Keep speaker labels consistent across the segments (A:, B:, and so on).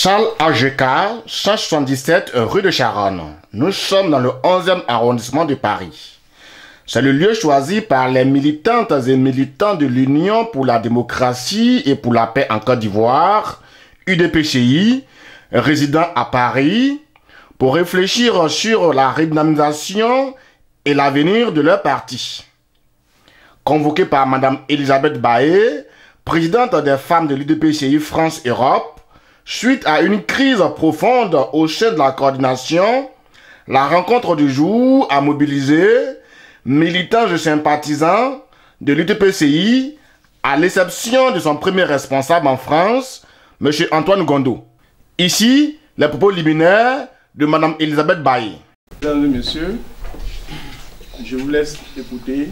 A: Salle AGK, 177 rue de Charonne. Nous sommes dans le 11e arrondissement de Paris. C'est le lieu choisi par les militantes et militants de l'Union pour la démocratie et pour la paix en Côte d'Ivoire, UDPCI, résidant à Paris, pour réfléchir sur la redynamisation et l'avenir de leur parti. Convoqué par Mme Elisabeth Baé, présidente des femmes de l'UDPCI France-Europe, suite à une crise profonde au sein de la coordination, la rencontre du jour a mobilisé militants et sympathisants de l'UDPCI, à l'exception de son premier responsable en France, M. Antoine Gondo. Ici, les propos liminaires de Mme Elisabeth Baé.
B: Mesdames et messieurs, je vous laisse écouter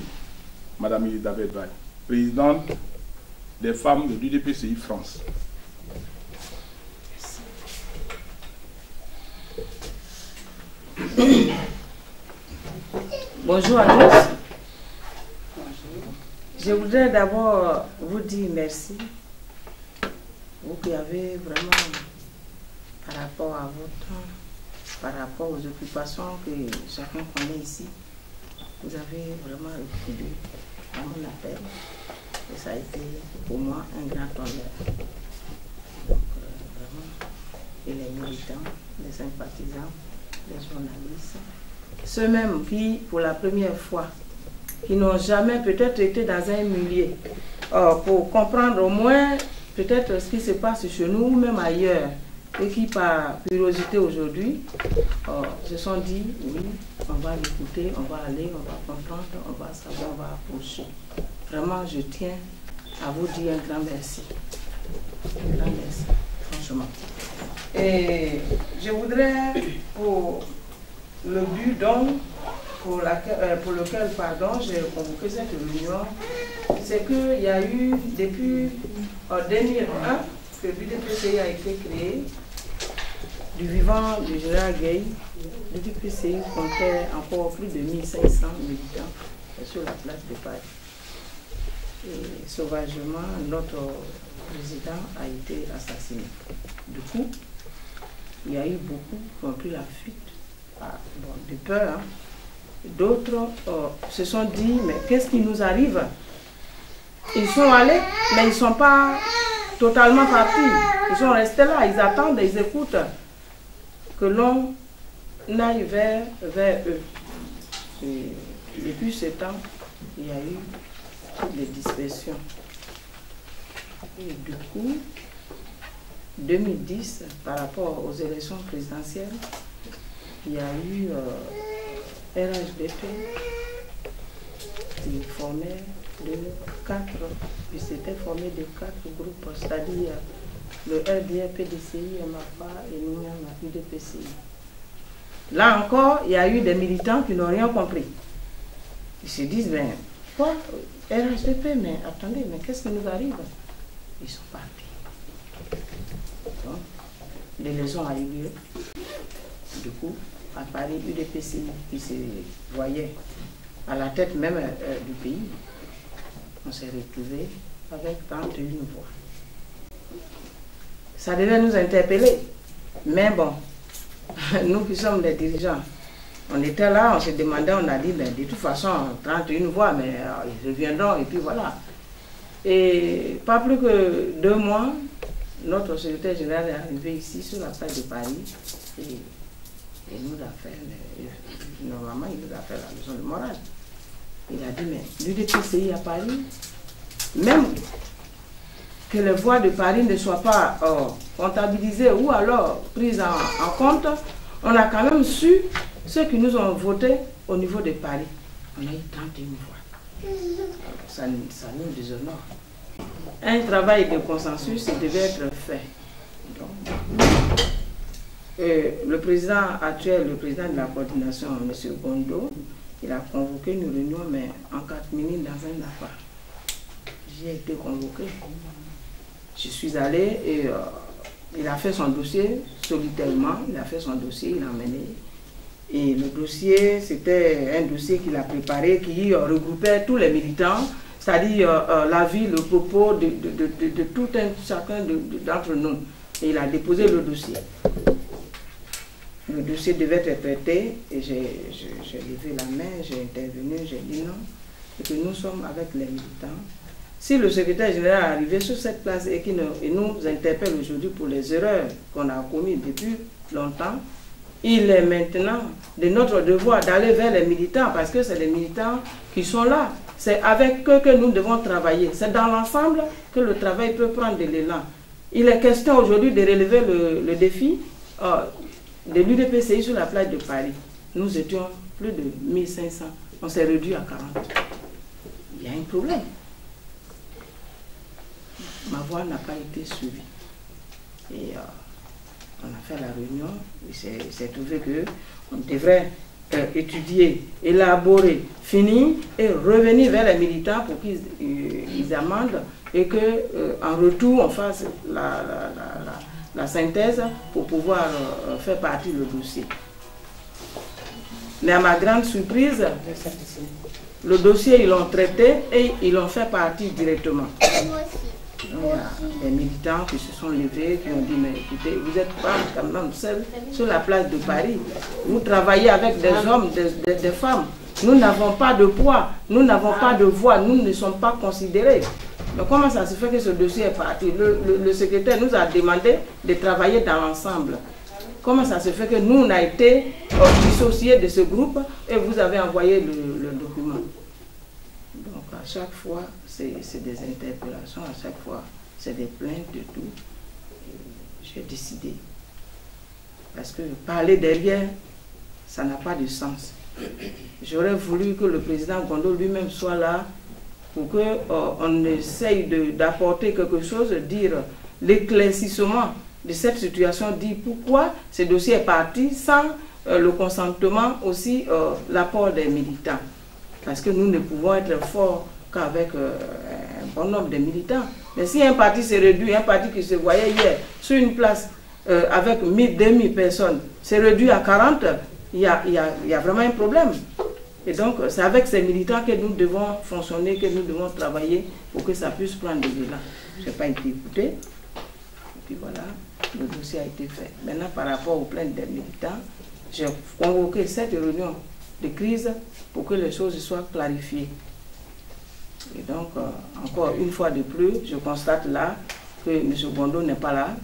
B: Mme Elisabeth Baé, présidente des femmes de l'UDPCI France.
C: Bonjour à tous. Je voudrais d'abord vous dire merci. Vous qui avez vraiment, par rapport à votre temps, par rapport aux occupations que chacun connaît ici, vous avez vraiment répondu à mon appel. Et ça a été pour moi un grand honneur. Donc vraiment, et les militants, les sympathisants, les journalistes, ceux-mêmes qui, pour la première fois, qui n'ont jamais peut-être été dans un milieu, pour comprendre au moins peut-être ce qui se passe chez nous ou même ailleurs, et qui par curiosité aujourd'hui se sont dit, oui, on va l'écouter, on va aller, on va comprendre, on va savoir, on va approcher. Vraiment, je tiens à vous dire un grand merci. Un grand merci, franchement. Et je voudrais, pour le but donc, pour lequel j'ai convoqué cette réunion, c'est qu'il y a eu, depuis 2001, que l'UDPCI a été créé, du vivant du général Gueye. L'UDPCI comptait encore plus de 1500 militants sur la place de Paris. Et sauvagement, notre président a été assassiné. Du coup, il y a eu beaucoup qui ont pris la fuite, de peur. Hein. D'autres se sont dit, mais qu'est-ce qui nous arrive? Ils sont allés, mais ils ne sont pas totalement partis. Ils sont restés là, ils attendent, ils écoutent que l'on aille vers eux. Et depuis ce temps, il y a eu des dispersions. Et du coup, 2010, par rapport aux élections présidentielles, il y a eu RHDP qui formait s'était formé de 4 groupes, c'est-à-dire le RDR, PDCI, MAPA et nous, UDPCI. Là encore, il y a eu des militants qui n'ont rien compris. Ils se disent, ben, quoi, RHDP, mais attendez, mais qu'est-ce qui nous arrive? Ils sont partis. Donc, l'élection a eu lieu. Du coup, à Paris, UDPCI, qui se voyait à la tête même du pays, on s'est retrouvés avec 31 voix. Ça devait nous interpeller. Mais bon, nous qui sommes des dirigeants, on était là, on se demandait, on a dit, ben, de toute façon, 31 voix, mais ils reviendront, et puis voilà. Et pas plus que 2 mois, notre secrétaire général est arrivé ici, sur la place de Paris, et il nous a fait, normalement, il nous a fait la leçon de morale. Il a dit, mais l'UDPCI à Paris, même que les voix de Paris ne soient pas comptabilisées ou alors prises en compte, on a quand même su ceux qui nous ont voté au niveau de Paris. On a eu 31 voix. Ça nous déshonore. Un travail de consensus devait être fait. Donc, le président actuel, le président de la coordination, M. Gondo, il a convoqué une réunion, mais en 4 minutes dans un appart. J'ai été convoqué. Je suis allé et il a fait son dossier solitairement. Il a fait son dossier, il l'a mené. Et le dossier, c'était un dossier qu'il a préparé qui regroupait tous les militants, c'est-à-dire l'avis, le propos de tout un chacun d'entre nous. Et il a déposé le dossier. Le dossier devait être traité et j'ai levé la main, j'ai intervenu, j'ai dit non. Et que nous sommes avec les militants. Si le secrétaire général est arrivé sur cette place et qu'il nous interpelle aujourd'hui pour les erreurs qu'on a commises depuis longtemps, il est maintenant de notre devoir d'aller vers les militants parce que c'est les militants qui sont là. C'est avec eux que nous devons travailler. C'est dans l'ensemble que le travail peut prendre de l'élan. Il est question aujourd'hui de relever le défi de l'UDPCI sur la plage de Paris. Nous étions plus de 1500. On s'est réduit à 40. Il y a un problème. Ma voix n'a pas été suivie. Et on a fait la réunion. Il s'est trouvé qu'on devrait étudier, élaborer, finir et revenir vers les militants pour qu'ils amendent et qu'en retour on fasse la synthèse pour pouvoir faire partie du dossier. Mais à ma grande surprise, le dossier ils l'ont traité et ils l'ont fait partie directement. Il y a des militants qui se sont levés, qui ont dit, mais écoutez, vous n'êtes pas quand même seul sur la place de Paris. Vous travaillez avec des hommes, des femmes. Nous n'avons pas de poids, nous n'avons pas de voix, nous ne sommes pas considérés. Donc comment ça se fait que ce dossier est parti? Le secrétaire nous a demandé de travailler dans l'ensemble. Comment ça se fait que nous, on a été dissociés de ce groupe et vous avez envoyé le document? Donc à chaque fois, c'est des interpellations, à chaque fois, c'est des plaintes de tout. J'ai décidé. Parce que parler derrière, ça n'a pas de sens. J'aurais voulu que le président Gondo lui-même soit là pour qu'on essaye d'apporter quelque chose, dire l'éclaircissement de cette situation, dire pourquoi ce dossier est parti sans le consentement, aussi l'apport des militants. Parce que nous ne pouvons être forts qu'avec un bon nombre de militants. Mais si un parti se réduit, un parti qui se voyait hier sur une place avec 1000, 2000 personnes, se réduit à 40, il y a vraiment un problème. Et donc, c'est avec ces militants que nous devons fonctionner, que nous devons travailler pour que ça puisse prendre de l'élan. Je n'ai pas été écouté. Et puis voilà, le dossier a été fait. Maintenant, par rapport aux plaintes des militants, j'ai convoqué cette réunion de crise pour que les choses soient clarifiées. Et donc, encore une fois de plus, je constate là que M. Gondo n'est pas là.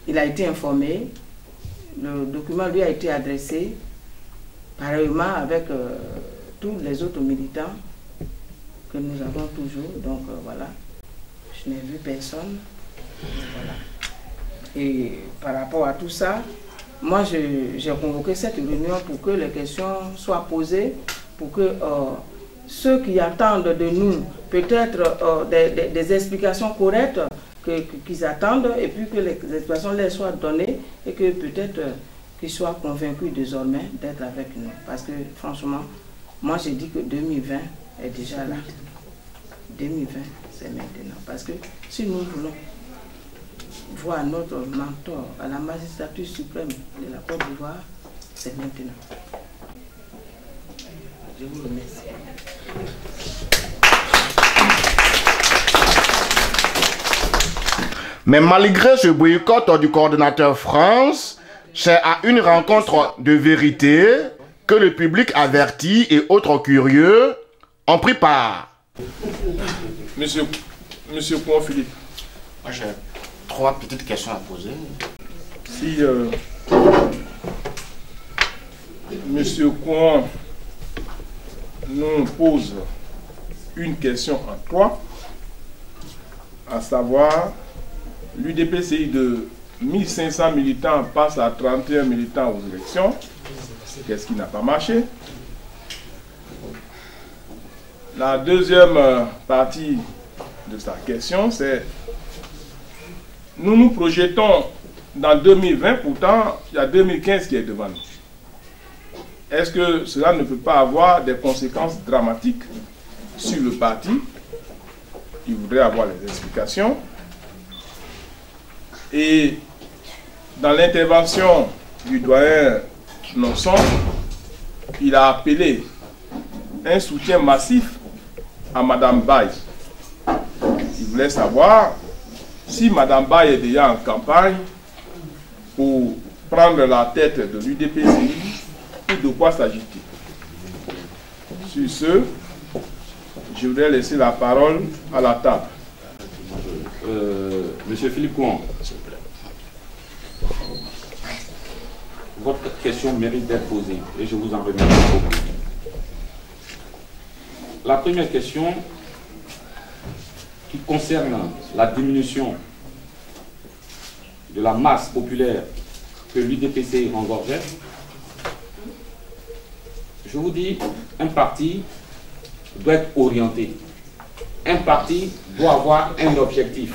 C: Il a été informé. Le document lui a été adressé, pareillement avec tous les autres militants que nous avons toujours. Donc voilà, je n'ai vu personne. Voilà. Et par rapport à tout ça, moi j'ai convoqué cette réunion pour que les questions soient posées, pour que ceux qui attendent de nous peut-être des explications correctes qu'ils attendent, et puis que les explications leur soient données et que peut-être qu'ils soient convaincus désormais d'être avec nous. Parce que franchement, moi je dis que 2020 est déjà là. 2020, c'est maintenant. Parce que si nous voulons voir notre mentor à la magistrature suprême de la Côte d'Ivoire, c'est maintenant. Je vous remercie.
A: Mais malgré ce boycott du coordonnateur France, c'est à une rencontre de vérité que le public averti et autres curieux ont pris part.
B: Monsieur Kouan Philippe.
A: Moi j'ai 3 petites questions à poser.
B: Si Monsieur Kouan nous pose une question en 3, à savoir l'UDPCI de 1500 militants passe à 31 militants aux élections. Qu'est-ce qui n'a pas marché? La deuxième partie de sa question, c'est nous nous projetons dans 2020, pourtant il y a 2015 qui est devant nous. Est-ce que cela ne peut pas avoir des conséquences dramatiques sur le parti? Il voudrait avoir les explications. Et dans l'intervention du doyen Nonson, il a appelé un soutien massif à Mme Baye. Il voulait savoir si Mme Baye est déjà en campagne pour prendre la tête de l'UDPCI, de quoi s'agit-il? Sur ce, je voudrais laisser la parole à la table.
D: Monsieur Philippe Kouan, votre question mérite d'être posée et je vous en remercie beaucoup. La première question qui concerne la diminution de la masse populaire que l'UDPCI engorgeait, je vous dis, un parti doit être orienté. Un parti doit avoir un objectif.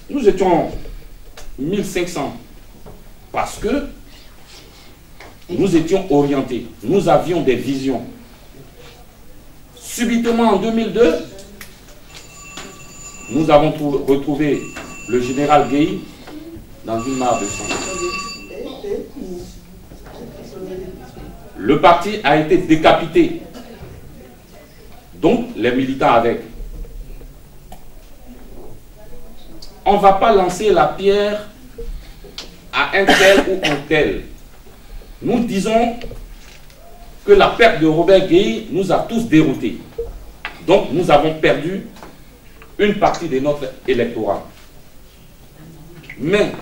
D: Nous étions 1500 parce que nous étions orientés. Nous avions des visions. Subitement, en 2002, nous avons retrouvé le général Gueye dans une mare de sang. Le parti a été décapité. Donc, les militants avec. On ne va pas lancer la pierre à un tel ou un tel. Nous disons que la perte de Robert Gueye nous a tous déroutés. Donc, nous avons perdu une partie de notre électorat. Mais,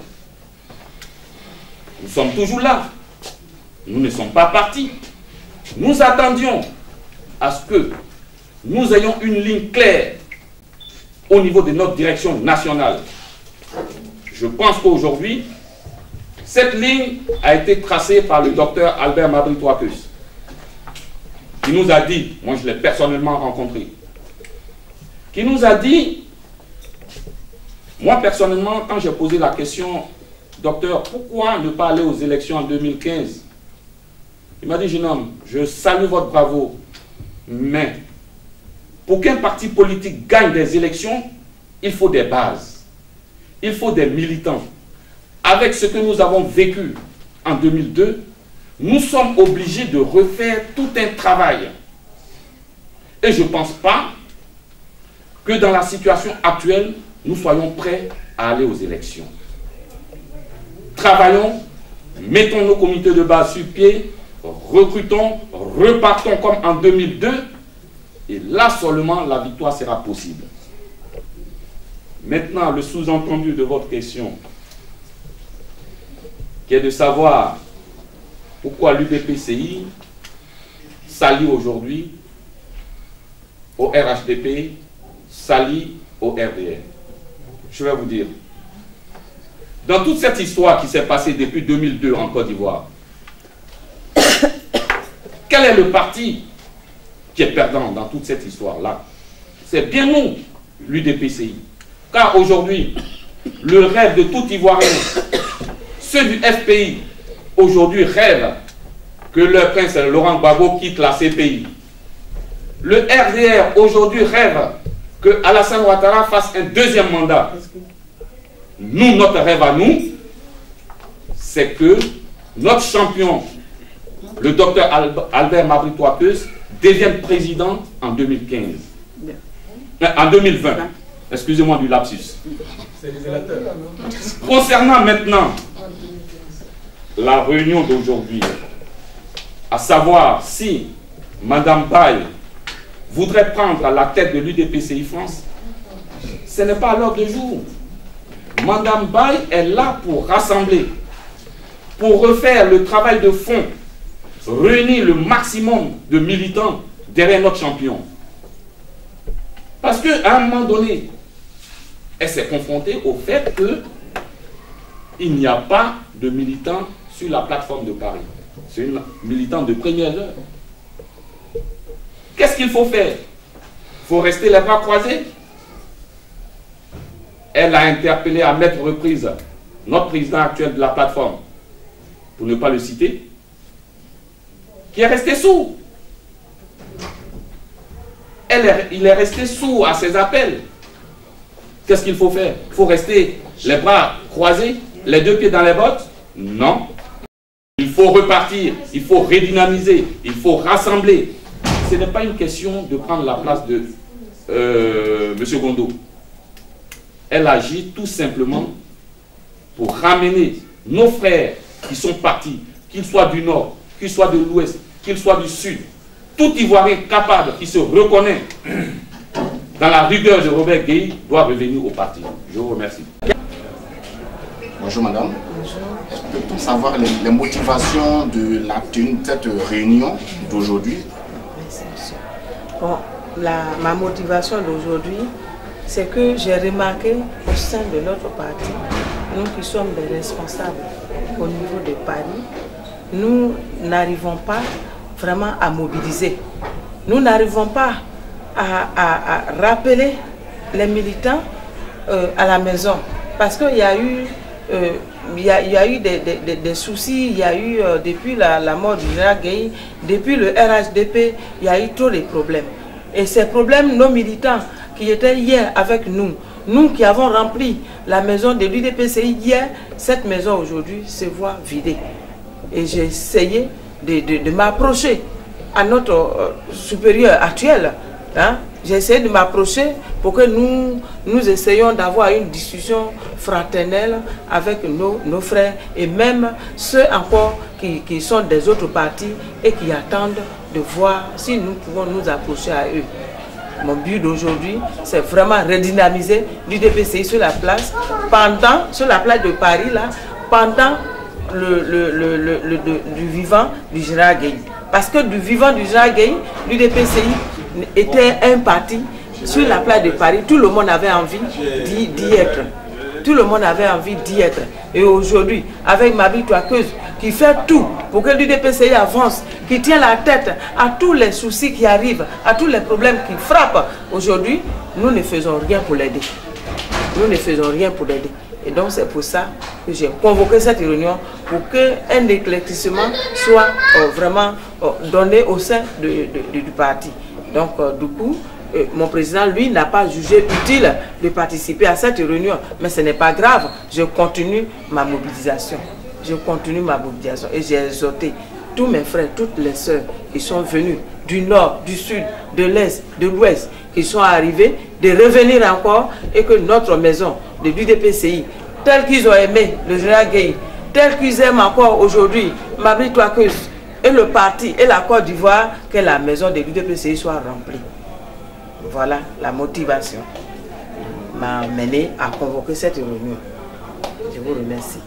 D: nous sommes toujours là. Nous ne sommes pas partis. Nous attendions à ce que nous ayons une ligne claire au niveau de notre direction nationale. Je pense qu'aujourd'hui, cette ligne a été tracée par le docteur Albert Mabry-Touakeus, qui nous a dit, moi je l'ai personnellement rencontré, qui nous a dit, moi personnellement, quand j'ai posé la question, docteur, pourquoi ne pas aller aux élections en 2015? Il m'a dit, jeune homme, je salue votre bravoure, mais pour qu'un parti politique gagne des élections, il faut des bases, il faut des militants. Avec ce que nous avons vécu en 2002, nous sommes obligés de refaire tout un travail. Et je ne pense pas que dans la situation actuelle, nous soyons prêts à aller aux élections. Travaillons, mettons nos comités de base sur pied, recrutons, repartons comme en 2002, et là seulement la victoire sera possible. Maintenant, le sous-entendu de votre question, qui est de savoir pourquoi l'UDPCI s'allie aujourd'hui au RHDP, s'allie au RDR. Je vais vous dire, dans toute cette histoire qui s'est passée depuis 2002 en Côte d'Ivoire, quel est le parti qui est perdant dans toute cette histoire-là? C'est bien nous, l'UDPCI. Car aujourd'hui, le rêve de tout Ivoirien, ceux du FPI, aujourd'hui rêvent que leur prince Laurent Gbagbo quitte la CPI. Le RDR, aujourd'hui, rêve que Alassane Ouattara fasse un deuxième mandat. Nous, notre rêve à nous, c'est que notre champion, le docteur Albert Mabry-Touakeus, devienne président en 2015. En 2020. Excusez-moi du lapsus. Concernant maintenant la réunion d'aujourd'hui, à savoir si Mme Baye voudrait prendre la tête de l'UDPCI France, ce n'est pas à l'ordre du jour. Mme Baye est là pour rassembler, pour refaire le travail de fond, réunir le maximum de militants derrière notre champion. Parce qu'à un moment donné, elle s'est confrontée au fait qu'il n'y a pas de militants sur la plateforme de Paris. C'est une militante de première heure. Qu'est-ce qu'il faut faire? Il faut rester les bras croisés. Elle a interpellé à maintes reprises notre président actuel de la plateforme, pour ne pas le citer, qui est resté sourd. Il est resté sourd à ses appels. Qu'est-ce qu'il faut faire? Il faut rester les bras croisés, les deux pieds dans les bottes? Non. Il faut repartir, il faut redynamiser, il faut rassembler. Ce n'est pas une question de prendre la place de M. Gondo. elle agit tout simplement pour ramener nos frères qui sont partis, qu'ils soient du nord, qu'ils soient de l'ouest, qu'ils soient du sud, tout Ivoirien capable qui se reconnaît dans la rigueur de Robert Gueye doit revenir au parti. Je vous remercie.
A: Bonjour madame.
C: Bonjour.
A: Peut-on savoir les motivations de la tenue de cette réunion d'aujourd'hui?
C: Merci, monsieur. Bon, ma motivation d'aujourd'hui, c'est que j'ai remarqué au sein de notre parti, nous qui sommes des responsables au niveau de Paris, nous n'arrivons pas vraiment à mobiliser. Nous n'arrivons pas à rappeler les militants à la maison. Parce qu'il y a eu, il y a eu des soucis, il y a eu depuis la mort du général Gueye, depuis le RHDP, il y a eu trop de problèmes. Et ces problèmes, nos militants qui étaient hier avec nous, nous qui avons rempli la maison de l'UDPCI hier, cette maison aujourd'hui se voit vidée. Et j'ai essayé de m'approcher à notre supérieur actuel. Hein? J'ai essayé de m'approcher pour que nous essayions d'avoir une discussion fraternelle avec nos frères et même ceux encore qui sont des autres partis et qui attendent de voir si nous pouvons nous approcher à eux. Mon but d'aujourd'hui, c'est vraiment redynamiser l'UDPCI sur la place, sur la place de Paris, là, pendant du vivant du général Gueye. Parce que du vivant du général Gueye, l'UDPCI était un parti sur la place de Paris. Tout le monde avait envie d'y être. Tout le monde avait envie d'y être. Et aujourd'hui, avec Mabry Touakeuse, qui fait tout pour que l'UDPCI avance, qui tient la tête à tous les soucis qui arrivent, à tous les problèmes qui frappent, aujourd'hui, nous ne faisons rien pour l'aider. Nous ne faisons rien pour l'aider. Et donc c'est pour ça que j'ai convoqué cette réunion pour qu'un éclaircissement soit vraiment donné au sein du parti. Donc du coup, mon président, lui, n'a pas jugé utile de participer à cette réunion. Mais ce n'est pas grave, je continue ma mobilisation. Je continue ma mobilisation et j'ai exhorté tous mes frères, toutes les sœurs qui sont venus du nord, du sud, de l'est, de l'ouest, qui sont arrivés, de revenir encore et que notre maison de l'UDPCI, telle qu'ils ont aimé le général Gueye, telle qu'ils aiment encore aujourd'hui Mabry Touakeuse et le parti et la Côte d'Ivoire, que la maison de l'UDPCI soit remplie. Voilà la motivation m'a mené à convoquer cette réunion. Je vous remercie.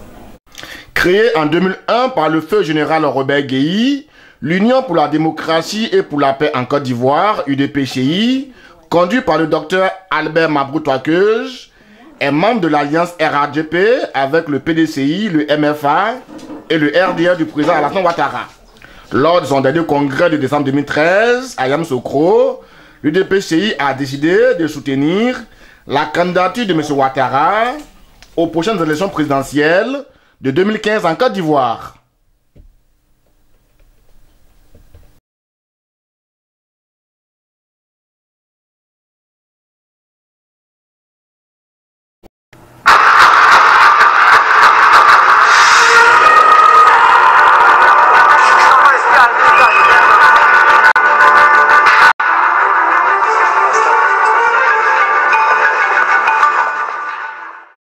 A: Créée en 2001 par le feu général Robert Gueye, l'Union pour la démocratie et pour la paix en Côte d'Ivoire, UDPCI, conduit par le docteur Albert Mabry Touakeuse, est membre de l'alliance RHDP avec le PDCI, le MFA et le RDA du président Alassane Ouattara. Lors de son dernier congrès de décembre 2013 à Yamoussoukro, l'UDPCI a décidé de soutenir la candidature de M. Ouattara aux prochaines élections présidentielles de 2015 en Côte d'Ivoire.